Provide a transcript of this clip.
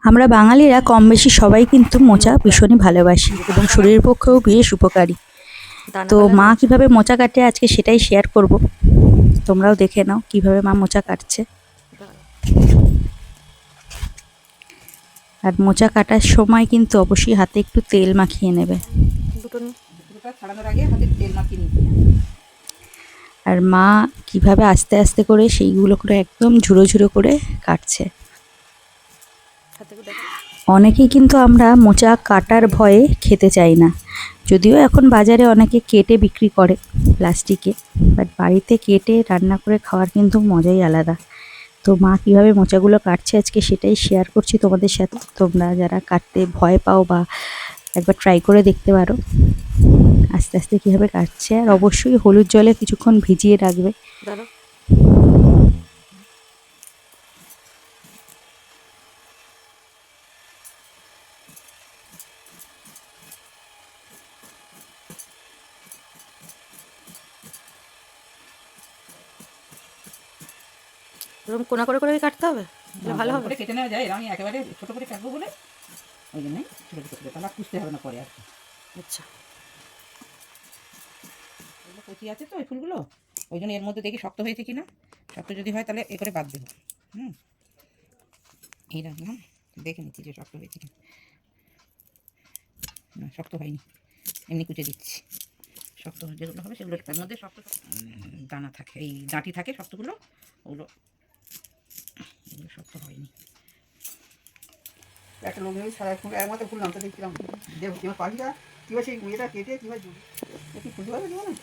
আমরা বাঙালিরা কম বেশি সবাই কিন্তু মোচা ভীষণই ভালোবাসি এবং শরীরের পক্ষেও বেশ উপকারী। তো মা কিভাবে মোচা কাটে আজকে সেটাই শেয়ার করব, তোমরাও দেখে নাও কিভাবে মা মোচা কাটছে। আর মোচা কাটার সময় কিন্তু অবশ্যই হাতে একটু তেল মাখিয়ে নেবে। আর মা কিভাবে আস্তে আস্তে করে সেইগুলো করে একদম ঝুড়ো ঝুড়ো করে কাটছে। অনেকেই কিন্তু আমরা মোচা কাটার ভয়ে খেতে চাই না, যদিও এখন বাজারে অনেকে কেটে বিক্রি করে প্লাস্টিকে, বাট বাড়িতে কেটে রান্না করে খাওয়ার কিন্তু মজাই আলাদা। তো মা কীভাবে মোচাগুলো কাটছে আজকে সেটাই শেয়ার করছি তোমাদের সাথে। তোমরা যারা কাটতে ভয় পাও বা একবার ট্রাই করে দেখতে পারো আস্তে আস্তে কীভাবে কাটছে। আর অবশ্যই হলুদ জলে কিছুক্ষণ ভিজিয়ে রাখবে। এরকম কোনা করে করে কাটতে হবে, ভালো হবে। কেটে নেওয়া যায়, আমি একেবারে ছোট করে কাটবো বলে ওই জন্যই ছোটো ছোটো করে, তাহলে খুঁজতে হবে না পরে আর কি। আচ্ছা, এগুলো কচি আছে তো এই ফুলগুলো, ওই জন্য এর মধ্যে দেখি শক্ত হয়েছে কিনা। শক্ত যদি হয় তাহলে এ করে বাদ দেবো। এই রাখলাম, দেখে নিচ্ছি যে শক্ত হয়েছে কিনা। না, শক্ত হয়নি, এমনি কুচে দিচ্ছি। শক্ত যেগুলো হবে সেগুলো তার মধ্যে শক্ত দানা থাকে, এই ডাঁটি থাকে শক্তগুলো, ওগুলো এগুলো শক্ত হয়নি। একটা লোক নেই সারা এর মধ্যে ফুল নামতে দেখছিলাম, যে পাখিটা কীভাবে সেই মেয়েটা কেটে কীভাবে কি খুঁজতে পারবে জীবনে।